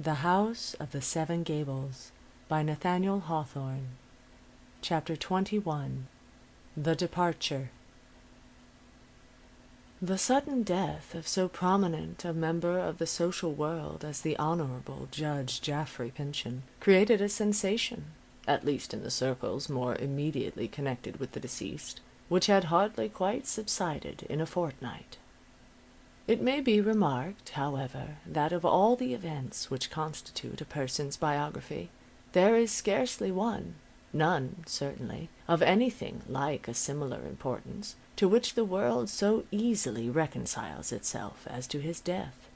The House of the Seven Gables by Nathaniel Hawthorne. Chapter 21. The Departure. The sudden death of so prominent a member of the social world as the Honorable Judge Geoffrey Pyncheon created a sensation, at least in the circles more immediately connected with the deceased, which had hardly quite subsided in a fortnight. It may be remarked, however, that of all the events which constitute a person's biography, there is scarcely one, none, certainly, of anything like a similar importance, to which the world so easily reconciles itself as to his death.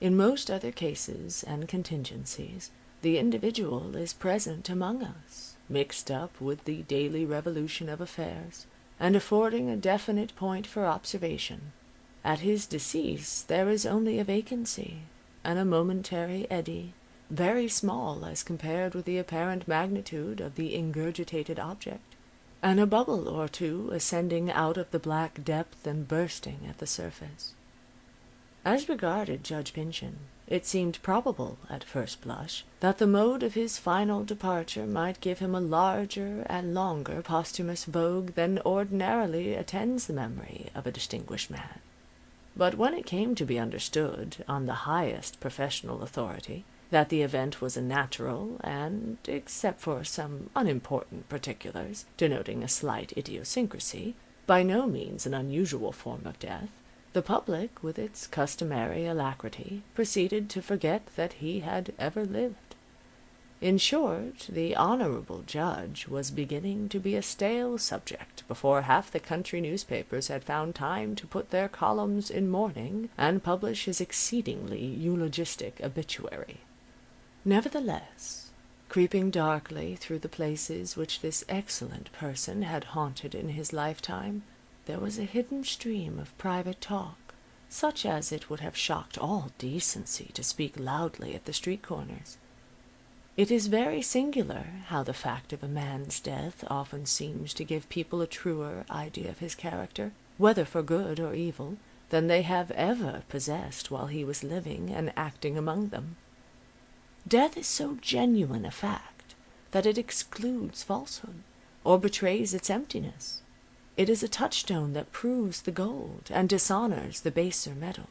In most other cases and contingencies, the individual is present among us, mixed up with the daily revolution of affairs, and affording a definite point for observation. At his decease there is only a vacancy, and a momentary eddy, very small as compared with the apparent magnitude of the ingurgitated object, and a bubble or two ascending out of the black depth and bursting at the surface. As regarded Judge Pyncheon, it seemed probable, at first blush, that the mode of his final departure might give him a larger and longer posthumous vogue than ordinarily attends the memory of a distinguished man. But when it came to be understood, on the highest professional authority, that the event was a natural and, except for some unimportant particulars, denoting a slight idiosyncrasy, by no means an unusual form of death, the public, with its customary alacrity, proceeded to forget that he had ever lived. In short, the Honorable Judge was beginning to be a stale subject before half the country newspapers had found time to put their columns in mourning and publish his exceedingly eulogistic obituary. Nevertheless, creeping darkly through the places which this excellent person had haunted in his lifetime, there was a hidden stream of private talk, such as it would have shocked all decency to speak loudly at the street corners. It is very singular how the fact of a man's death often seems to give people a truer idea of his character, whether for good or evil, than they have ever possessed while he was living and acting among them. Death is so genuine a fact that it excludes falsehood, or betrays its emptiness. It is a touchstone that proves the gold and dishonors the baser metal.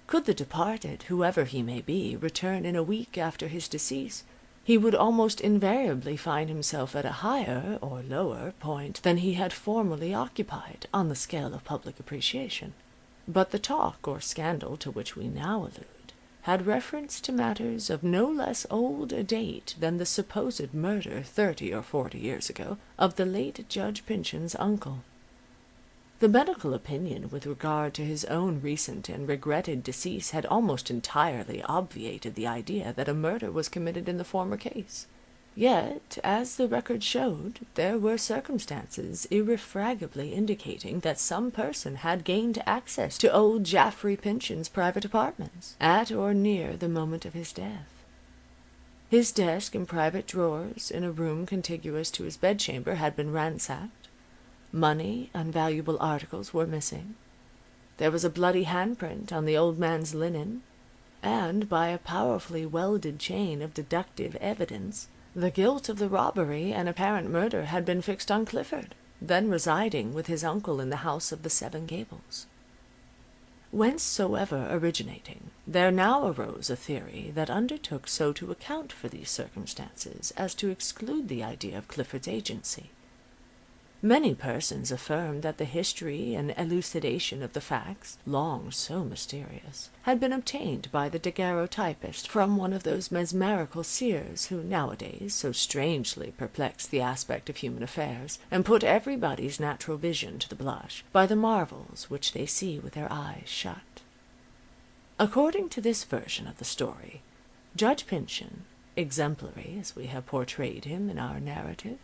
Could the departed, whoever he may be, return in a week after his decease, he would almost invariably find himself at a higher or lower point than he had formerly occupied on the scale of public appreciation. But the talk or scandal to which we now allude had reference to matters of no less old a date than the supposed murder 30 or 40 years ago of the late Judge Pyncheon's uncle. The medical opinion with regard to his own recent and regretted decease had almost entirely obviated the idea that a murder was committed in the former case. Yet, as the record showed, there were circumstances irrefragably indicating that some person had gained access to old Geoffrey Pyncheon's private apartments, at or near the moment of his death. His desk and private drawers in a room contiguous to his bedchamber had been ransacked. Money and valuable articles were missing. There was a bloody handprint on the old man's linen, and by a powerfully welded chain of deductive evidence, the guilt of the robbery and apparent murder had been fixed on Clifford, then residing with his uncle in the House of the Seven Gables. Whencesoever originating, there now arose a theory that undertook so to account for these circumstances as to exclude the idea of Clifford's agency. Many persons affirmed that the history and elucidation of the facts, long so mysterious, had been obtained by the daguerreotypist from one of those mesmerical seers who nowadays so strangely perplex the aspect of human affairs, and put everybody's natural vision to the blush by the marvels which they see with their eyes shut. According to this version of the story, Judge Pyncheon, exemplary as we have portrayed him in our narrative,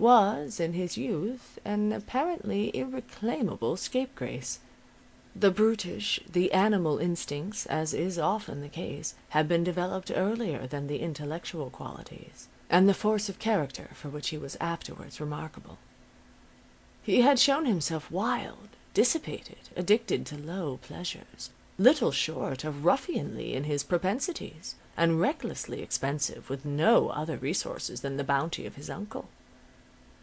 was, in his youth, an apparently irreclaimable scapegrace. The brutish, the animal instincts, as is often the case, had been developed earlier than the intellectual qualities, and the force of character for which he was afterwards remarkable. He had shown himself wild, dissipated, addicted to low pleasures, little short of ruffianly in his propensities, and recklessly expensive, with no other resources than the bounty of his uncle.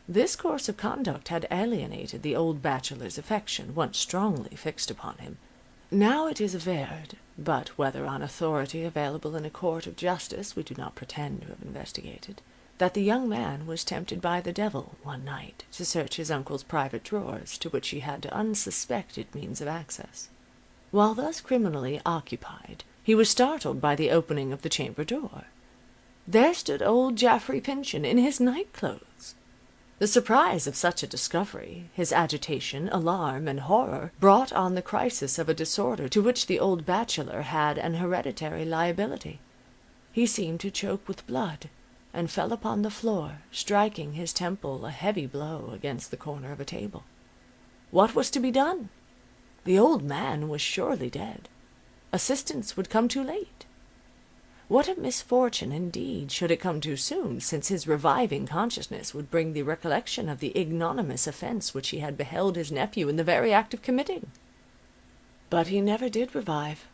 This course of conduct had alienated the old bachelor's affection, once strongly fixed upon him. Now it is averred, but whether on authority available in a court of justice we do not pretend to have investigated, that the young man was tempted by the devil one night to search his uncle's private drawers, to which he had unsuspected means of access. While thus criminally occupied, he was startled by the opening of the chamber door. There stood old Geoffrey Pyncheon in his night-clothes. The surprise of such a discovery, his agitation, alarm, and horror, brought on the crisis of a disorder to which the old bachelor had an hereditary liability. He seemed to choke with blood, and fell upon the floor, striking his temple a heavy blow against the corner of a table. What was to be done? The old man was surely dead. Assistance would come too late. What a misfortune, indeed, should it come too soon, since his reviving consciousness would bring the recollection of the ignominious offense which he had beheld his nephew in the very act of committing. But he never did revive.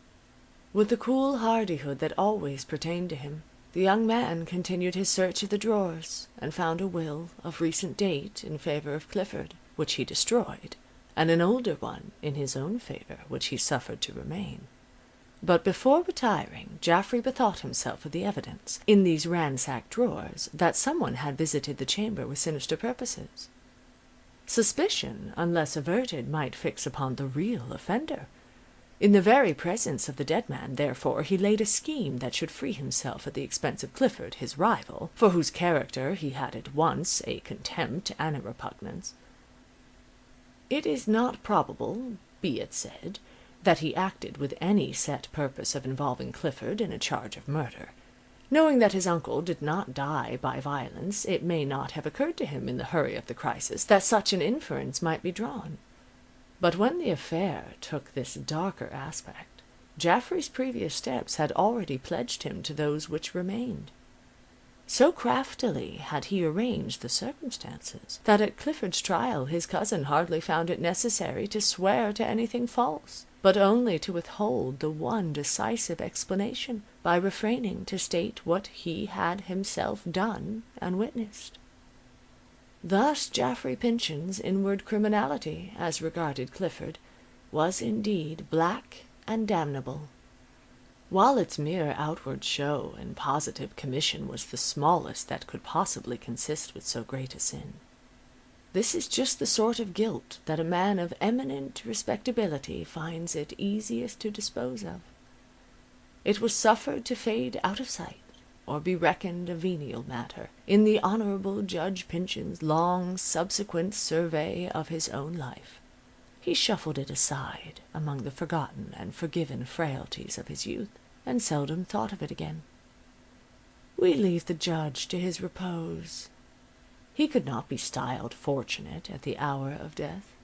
With the cool hardihood that always pertained to him, the young man continued his search of the drawers, and found a will of recent date in favor of Clifford, which he destroyed, and an older one in his own favor, which he suffered to remain. But before retiring, Geoffrey bethought himself of the evidence, in these ransacked drawers, that someone had visited the chamber with sinister purposes. Suspicion, unless averted, might fix upon the real offender. In the very presence of the dead man, therefore, he laid a scheme that should free himself at the expense of Clifford, his rival, for whose character he had at once a contempt and a repugnance. It is not probable, be it said, that he acted with any set purpose of involving Clifford in a charge of murder. Knowing that his uncle did not die by violence, it may not have occurred to him in the hurry of the crisis that such an inference might be drawn. But when the affair took this darker aspect, Geoffrey's previous steps had already pledged him to those which remained. So craftily had he arranged the circumstances, that at Clifford's trial his cousin hardly found it necessary to swear to anything false, but only to withhold the one decisive explanation, by refraining to state what he had himself done and witnessed. Thus Geoffrey Pyncheon's inward criminality, as regarded Clifford, was indeed black and damnable, while its mere outward show and positive commission was the smallest that could possibly consist with so great a sin. This is just the sort of guilt that a man of eminent respectability finds it easiest to dispose of. It was suffered to fade out of sight, or be reckoned a venial matter, in the honorable Judge Pyncheon's long subsequent survey of his own life. He shuffled it aside among the forgotten and forgiven frailties of his youth, and seldom thought of it again. We leave the judge to his repose. He could not be styled fortunate at the hour of death.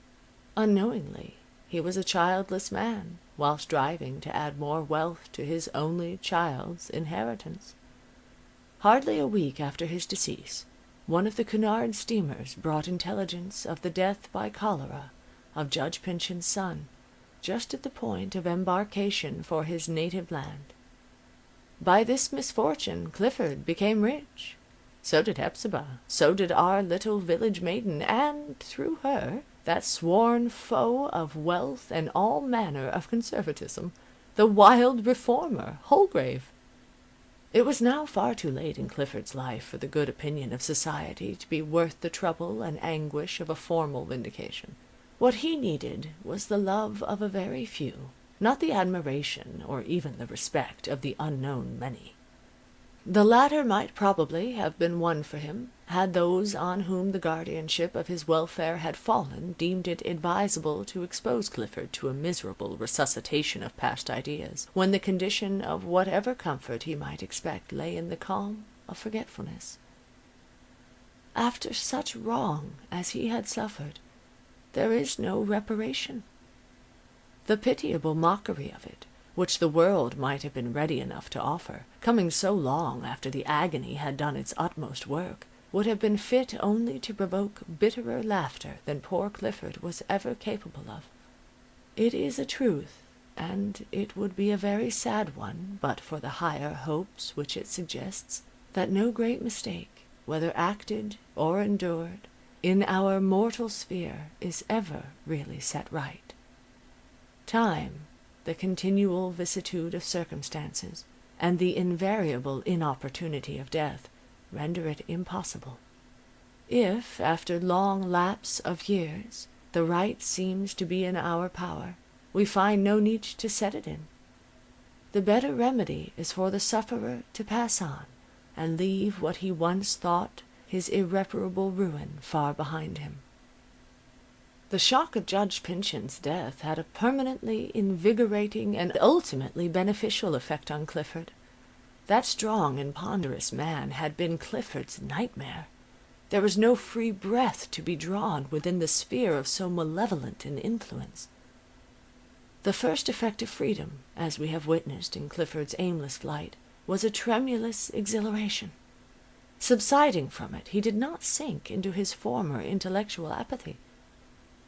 Unknowingly, he was a childless man, while striving to add more wealth to his only child's inheritance. Hardly a week after his decease, one of the Cunard steamers brought intelligence of the death by cholera of Judge Pyncheon's son, just at the point of embarkation for his native land. By this misfortune Clifford became rich. So did Hepzibah, so did our little village maiden, and, through her, that sworn foe of wealth and all manner of conservatism, the wild reformer, Holgrave. It was now far too late in Clifford's life for the good opinion of society to be worth the trouble and anguish of a formal vindication. What he needed was the love of a very few, not the admiration or even the respect of the unknown many. The latter might probably have been won for him, had those on whom the guardianship of his welfare had fallen deemed it advisable to expose Clifford to a miserable resuscitation of past ideas, when the condition of whatever comfort he might expect lay in the calm of forgetfulness. After such wrong as he had suffered, there is no reparation. The pitiable mockery of it, which the world might have been ready enough to offer, coming so long after the agony had done its utmost work, would have been fit only to provoke bitterer laughter than poor Clifford was ever capable of. It is a truth and it would be a very sad one, but for the higher hopes which it suggests, that no great mistake, whether acted or endured, in our mortal sphere is ever really set right. Time, the continual vicissitude of circumstances, and the invariable inopportunity of death, render it impossible. If, after long lapse of years, the right seems to be in our power, we find no niche to set it in. The better remedy is for the sufferer to pass on, and leave what he once thought his irreparable ruin far behind him. The shock of Judge Pyncheon's death had a permanently invigorating and ultimately beneficial effect on Clifford. That strong and ponderous man had been Clifford's nightmare. There was no free breath to be drawn within the sphere of so malevolent an influence. The first effect of freedom, as we have witnessed in Clifford's aimless flight, was a tremulous exhilaration. Subsiding from it, he did not sink into his former intellectual apathy.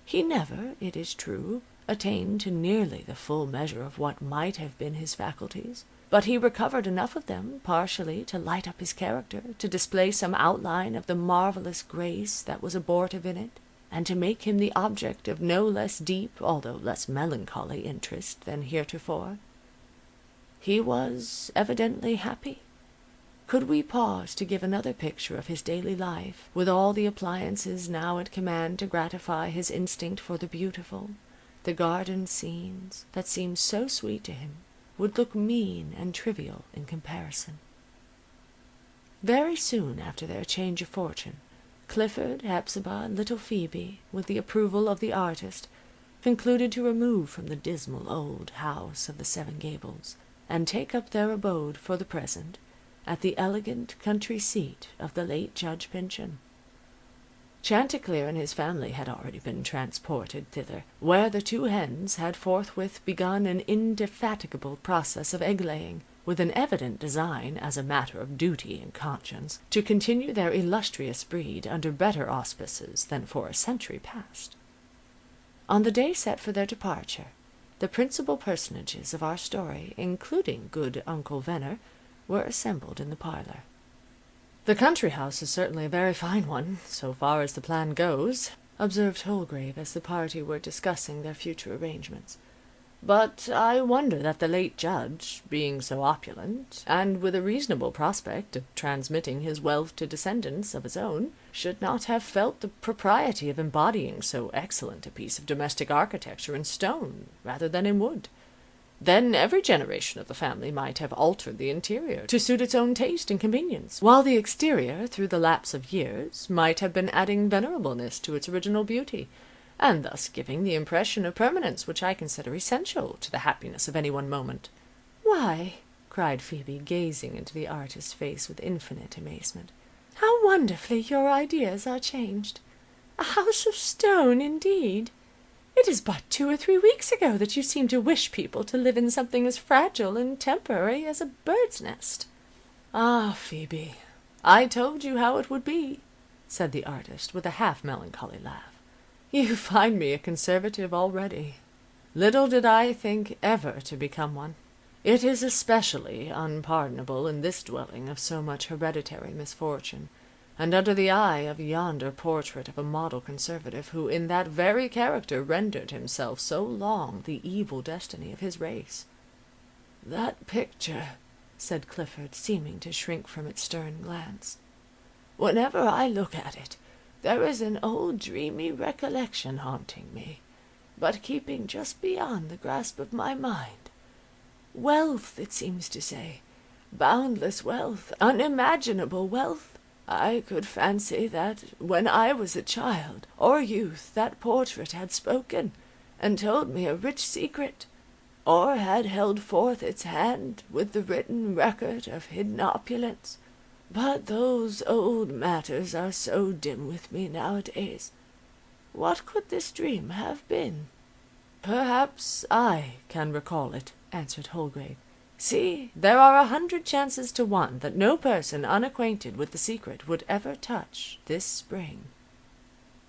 He never, it is true, attained to nearly the full measure of what might have been his faculties, but he recovered enough of them partially to light up his character, to display some outline of the marvelous grace that was abortive in it, and to make him the object of no less deep, although less melancholy interest than heretofore. He was evidently happy. Could we pause to give another picture of his daily life, with all the appliances now at command to gratify his instinct for the beautiful, the garden scenes that seemed so sweet to him would look mean and trivial in comparison. Very soon after their change of fortune, Clifford, Hepzibah, and little Phoebe, with the approval of the artist, concluded to remove from the dismal old house of the Seven Gables, and take up their abode for the present at the elegant country seat of the late Judge Pyncheon. Chanticleer and his family had already been transported thither, where the two hens had forthwith begun an indefatigable process of egg-laying, with an evident design, as a matter of duty and conscience, to continue their illustrious breed under better auspices than for a century past. On the day set for their departure, the principal personages of our story, including good Uncle Venner, were assembled in the parlor. "The country house is certainly a very fine one, so far as the plan goes," observed Holgrave, as the party were discussing their future arrangements. "But I wonder that the late judge, being so opulent, and with a reasonable prospect of transmitting his wealth to descendants of his own, should not have felt the propriety of embodying so excellent a piece of domestic architecture in stone rather than in wood. Then every generation of the family might have altered the interior to suit its own taste and convenience, while the exterior, through the lapse of years, might have been adding venerableness to its original beauty, and thus giving the impression of permanence which I consider essential to the happiness of any one moment." "Why," cried Phoebe, gazing into the artist's face with infinite amazement, "how wonderfully your ideas are changed! A house of stone, indeed! It is but 2 or 3 weeks ago that you seemed to wish people to live in something as fragile and temporary as a bird's nest." "Ah, Phoebe, I told you how it would be," said the artist, with a half-melancholy laugh. "You find me a conservative already. Little did I think ever to become one. It is especially unpardonable in this dwelling of so much hereditary misfortune, and under the eye of yonder portrait of a model conservative, who in that very character rendered himself so long the evil destiny of his race." "That picture," said Clifford, seeming to shrink from its stern glance. "Whenever I look at it, there is an old dreamy recollection haunting me, but keeping just beyond the grasp of my mind. Wealth, it seems to say, boundless wealth, unimaginable wealth. I could fancy that when I was a child or youth that portrait had spoken and told me a rich secret, or had held forth its hand with the written record of hidden opulence. But those old matters are so dim with me nowadays. What could this dream have been?" "Perhaps I can recall it," answered Holgrave. "See, there are 100 chances to 1 that no person unacquainted with the secret would ever touch this spring."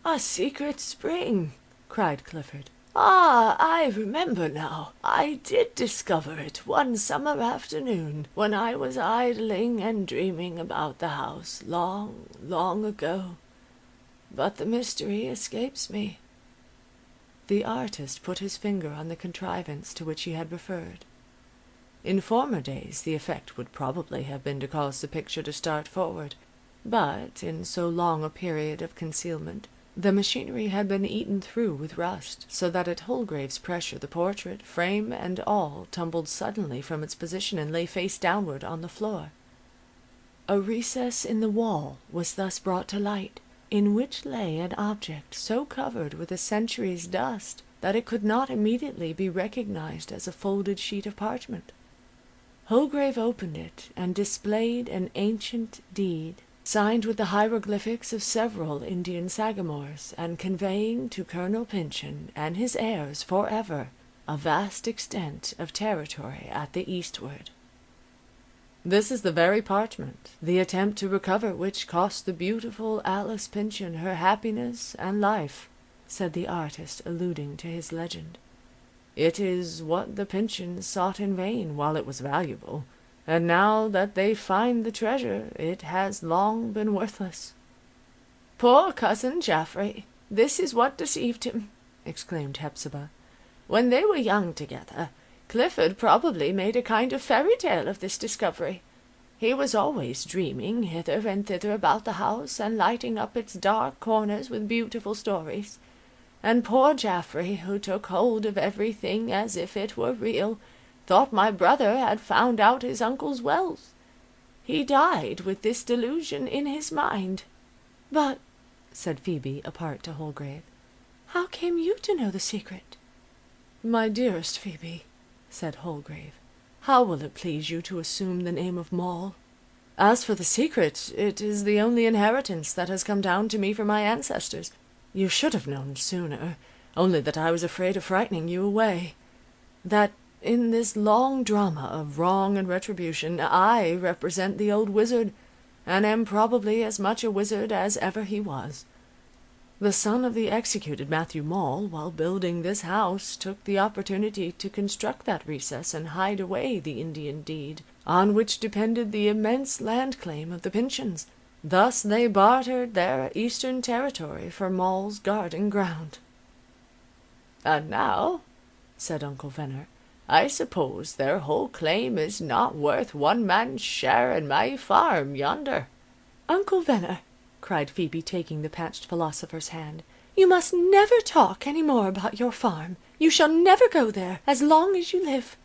"A secret spring!" cried Clifford. Ah, I remember now. I did discover it one summer afternoon, when I was idling and dreaming about the house long, long ago. But the mystery escapes me." The artist put his finger on the contrivance to which he had referred. In former days the effect would probably have been to cause the picture to start forward, but in so long a period of concealment the machinery had been eaten through with rust, so that at Holgrave's pressure the portrait, frame and all, tumbled suddenly from its position and lay face downward on the floor. A recess in the wall was thus brought to light, in which lay an object so covered with a century's dust that it could not immediately be recognized as a folded sheet of parchment. Holgrave opened it and displayed an ancient deed, signed with the hieroglyphics of several Indian sagamores, and conveying to Colonel Pyncheon and his heirs forever a vast extent of territory at the eastward. "This is the very parchment, the attempt to recover which cost the beautiful Alice Pyncheon her happiness and life," said the artist, alluding to his legend. "It is what the Pyncheons sought in vain while it was valuable, and now that they find the treasure, it has long been worthless." "Poor cousin Geoffrey! This is what deceived him," exclaimed Hepzibah. "When they were young together, Clifford probably made a kind of fairy tale of this discovery. He was always dreaming hither and thither about the house, and lighting up its dark corners with beautiful stories. And poor Geoffrey, who took hold of everything as if it were real, thought my brother had found out his uncle's wealth. He died with this delusion in his mind." "But," said Phoebe, apart to Holgrave, "how came you to know the secret?" "My dearest Phoebe," said Holgrave, "how will it please you to assume the name of Maull? As for the secret, it is the only inheritance that has come down to me from my ancestors. You should have known sooner, only that I was afraid of frightening you away. That in this long drama of wrong and retribution I represent the old wizard, and am probably as much a wizard as ever he was. The son of the executed Matthew Maull, while building this house, took the opportunity to construct that recess and hide away the Indian deed, on which depended the immense land claim of the Pyncheons. Thus they bartered their eastern territory for Maull's garden ground." "And now," said Uncle Venner, "I suppose their whole claim is not worth one man's share in my farm yonder." "Uncle Venner," cried Phoebe, taking the patched philosopher's hand, "you must never talk any more about your farm. You shall never go there as long as you live.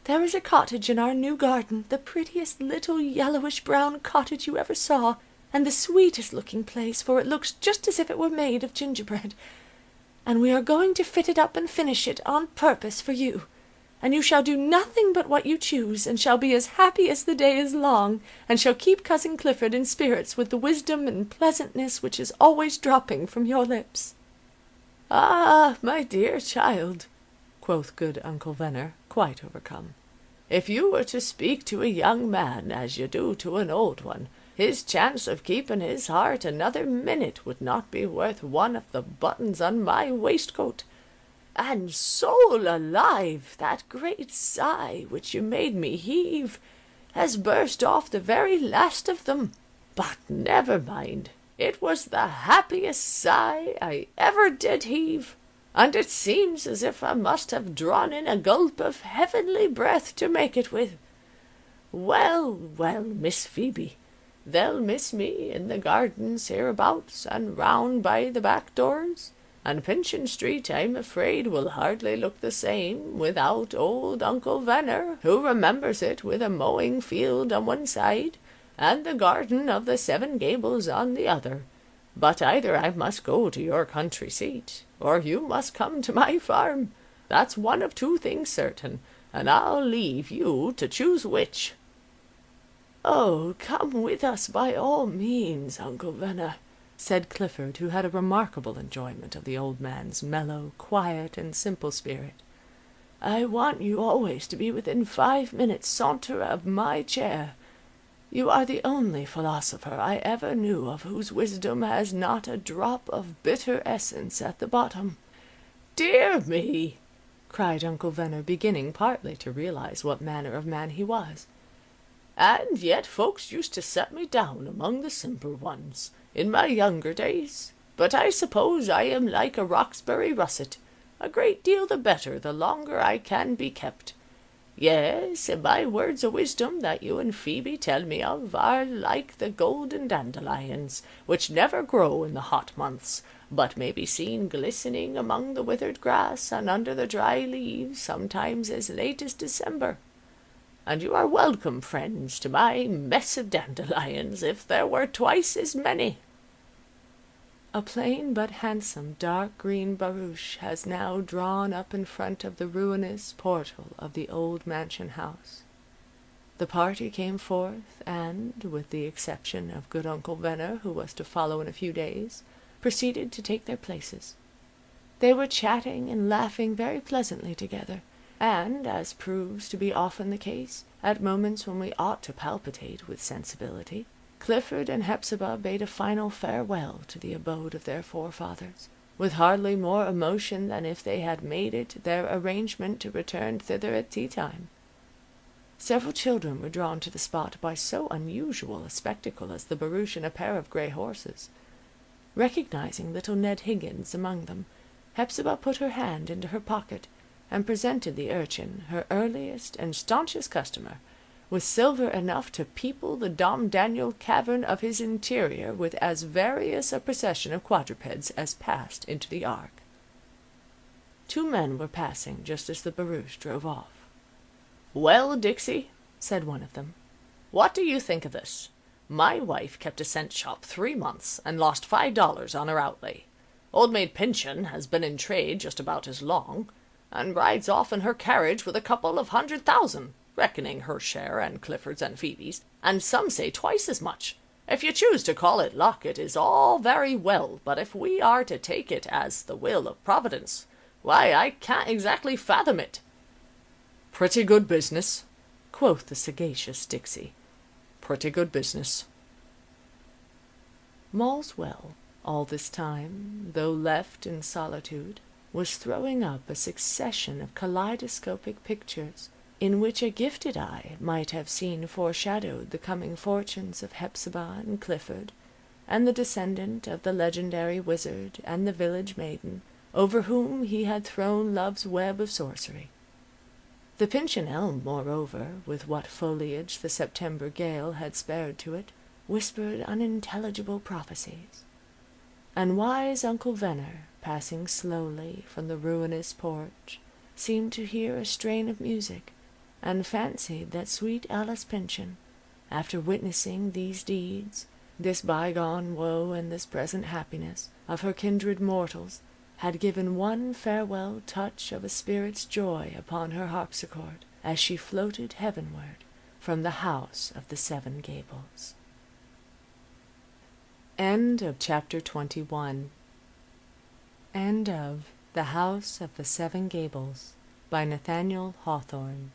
There is a cottage in our new garden, the prettiest little yellowish brown cottage you ever saw, and the sweetest looking place, for it looks just as if it were made of gingerbread. And we are going to fit it up and finish it on purpose for you. And you shall do nothing but what you choose, and shall be as happy as the day is long, and shall keep cousin Clifford in spirits with the wisdom and pleasantness which is always dropping from your lips." "Ah, my dear child," quoth good Uncle Venner, quite overcome, "if you were to speak to a young man as you do to an old one, his chance of keeping his heart another minute would not be worth one of the buttons on my waistcoat. And soul alive, that great sigh which you made me heave has burst off the very last of them. But never mind, it was the happiest sigh I ever did heave, and it seems as if I must have drawn in a gulp of heavenly breath to make it with. Well, well, Miss Phoebe, they'll miss me in the gardens hereabouts and round by the back doors, and Pyncheon Street, I'm afraid, will hardly look the same without old Uncle Venner, who remembers it with a mowing field on one side, and the garden of the Seven Gables on the other. But either I must go to your country seat, or you must come to my farm. That's one of two things certain, and I'll leave you to choose which." "Oh, come with us by all means, Uncle Venner," said Clifford, who had a remarkable enjoyment of the old man's mellow, quiet, and simple spirit. "I want you always to be within 5 minutes' saunter of my chair. You are the only philosopher I ever knew of whose wisdom has not a drop of bitter essence at the bottom. Dear me!" cried Uncle Venner, beginning partly to realize what manner of man he was. "And yet folks used to set me down among the simpler ones, in my younger days. But I suppose I am like a Roxbury russet, a great deal the better the longer I can be kept. Yes, and my words of wisdom that you and Phoebe tell me of are like the golden dandelions, which never grow in the hot months, but may be seen glistening among the withered grass and under the dry leaves sometimes as late as December. And you are welcome, friends, to my mess of dandelions, if there were twice as many." A plain but handsome dark green barouche has now drawn up in front of the ruinous portal of the old mansion house. The party came forth, and, with the exception of good Uncle Venner, who was to follow in a few days, proceeded to take their places. They were chatting and laughing very pleasantly together, and, as proves to be often the case, at moments when we ought to palpitate with sensibility, Clifford and Hepzibah bade a final farewell to the abode of their forefathers, with hardly more emotion than if they had made it their arrangement to return thither at tea-time. Several children were drawn to the spot by so unusual a spectacle as the barouche and a pair of grey horses. Recognizing little Ned Higgins among them, Hepzibah put her hand into her pocket and presented the urchin, her earliest and staunchest customer, with silver enough to people the Dom Daniel cavern of his interior with as various a procession of quadrupeds as passed into the ark. Two men were passing just as the barouche drove off. "Well, Dixie," said one of them, "what do you think of this? My wife kept a cent shop 3 months and lost $5 on her outlay. Old maid Pyncheon has been in trade just about as long, and rides off in her carriage with a couple of 100,000, reckoning her share and Clifford's and Phoebe's, and some say twice as much. If you choose to call it luck, it is all very well, but if we are to take it as the will of Providence, why, I can't exactly fathom it." "Pretty good business," quoth the sagacious Dixie. "Pretty good business." Moleswell, all this time, though left in solitude, was throwing up a succession of kaleidoscopic pictures, in which a gifted eye might have seen foreshadowed the coming fortunes of Hepzibah and Clifford, and the descendant of the legendary wizard and the village maiden, over whom he had thrown love's web of sorcery. The Pyncheon elm, moreover, with what foliage the September gale had spared to it, whispered unintelligible prophecies. And wise Uncle Venner, passing slowly from the ruinous porch, seemed to hear a strain of music, and fancied that sweet Alice Pyncheon, after witnessing these deeds, this bygone woe and this present happiness, of her kindred mortals, had given one farewell touch of a spirit's joy upon her harpsichord, as she floated heavenward from the house of the Seven Gables. End of chapter 21. End of The House of the Seven Gables by Nathaniel Hawthorne.